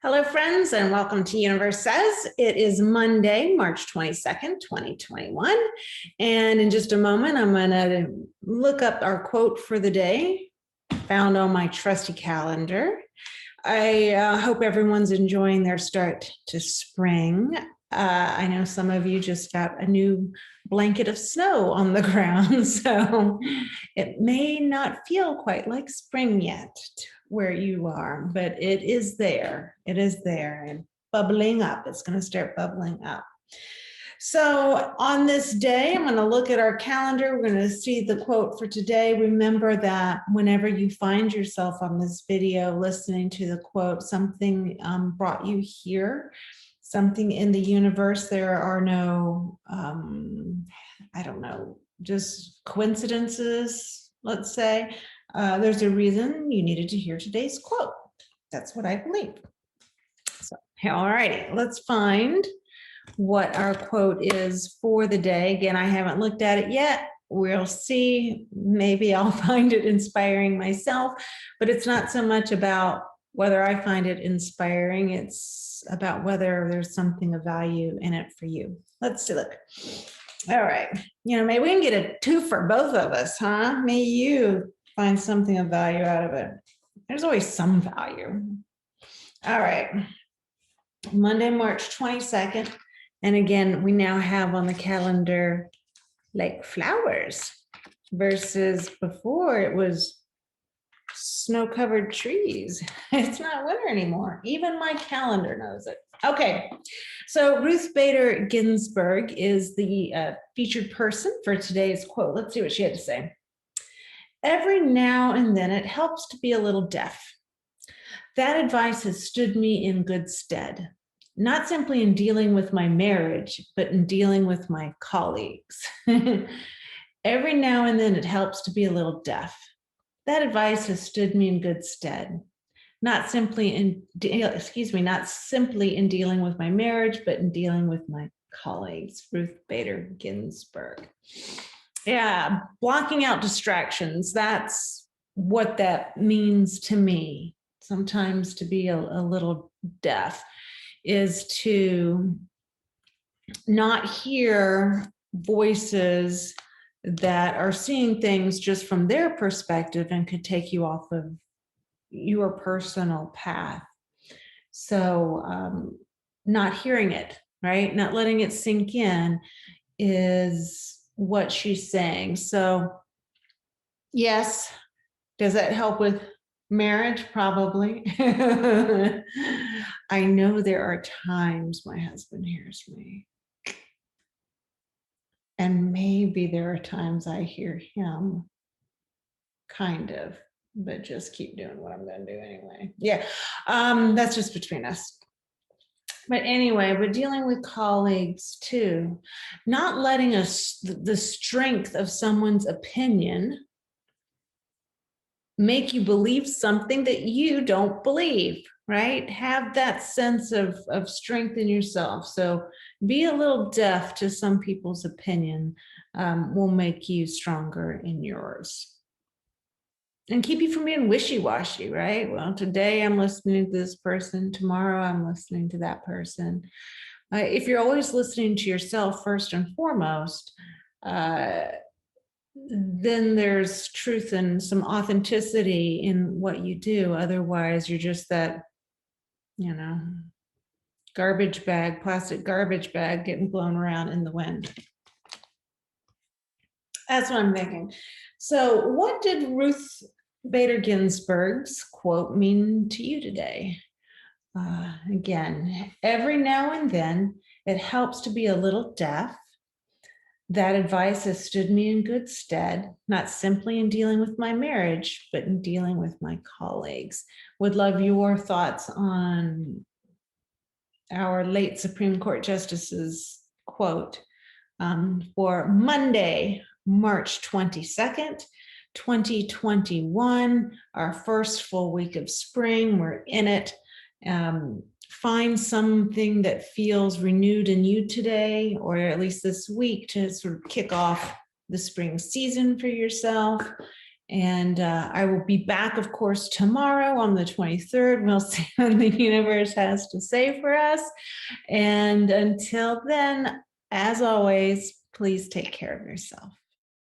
Hello, friends, and welcome to Universe Says. It is Monday, March 22nd, 2021. And in just a moment, I'm going to look up our quote for the day, found on my trusty calendar. I hope everyone's enjoying their start to spring. I know some of you just got a new blanket of snow on the ground, so it may not feel quite like spring yet where you are, but it is there. It is there and bubbling up. It's going to start bubbling up. So on this day, I'm going to look at our calendar. We're going to see the quote for today. Remember that whenever you find yourself on this video listening to the quote, something brought you here, something in the universe. There are no, I don't know, just coincidences, let's say. There's a reason you needed to hear today's quote. That's what I believe. So, all righty, let's find what our quote is for the day. Again, I haven't looked at it yet. We'll see. Maybe I'll find it inspiring myself, but it's not so much about whether I find it inspiring. It's about whether there's something of value in it for you. Let's see, look. All right. Maybe we can get a two for both of us, huh? May you find something of value out of it. There's always some value. All right. Monday, March 22nd. And again, we now have on the calendar like flowers versus before it was snow-covered trees. It's not winter anymore. Even my calendar knows it. Okay, so Ruth Bader Ginsburg is the featured person for today's quote. Let's see what she had to say. Every now and then it helps to be a little deaf. That advice has stood me in good stead, not simply in dealing with my marriage, but in dealing with my colleagues. Every now and then it helps to be a little deaf. That advice has stood me in good stead, not simply in dealing with my marriage, but in dealing with my colleagues. Ruth Bader Ginsburg. Yeah, blocking out distractions. That's what that means to me. Sometimes to be a little deaf is to not hear voices that are seeing things just from their perspective and could take you off of your personal path. So not hearing it, right? Not letting it sink in is what she's saying. So yes, does that help with marriage? Probably. I know there are times my husband hears me. And maybe there are times I hear him, kind of, but just keep doing what I'm going to do anyway. Yeah, that's just between us. But anyway, we're dealing with colleagues too, not letting us, the strength of someone's opinion make you believe something that you don't believe, right? Have that sense of strength in yourself. So be a little deaf to some people's opinion will make you stronger in yours. And keep you from being wishy-washy, right? Well, today I'm listening to this person, tomorrow I'm listening to that person. If you're always listening to yourself first and foremost, then there's truth and some authenticity in what you do. Otherwise, you're just that, garbage bag, plastic garbage bag getting blown around in the wind. That's what I'm thinking. So what did Ruth Bader Ginsburg's quote mean to you today? Again, every now and then it helps to be a little deaf. That advice has stood me in good stead, not simply in dealing with my marriage, but in dealing with my colleagues. Would love your thoughts on our late Supreme Court Justice's quote for Monday, March 22nd, 2021, our first full week of spring. We're in it. Find something that feels renewed in you today, or at least this week, to sort of kick off the spring season for yourself. And I will be back, of course, tomorrow on the 23rd. We'll see what the universe has to say for us. And until then, as always, please take care of yourself.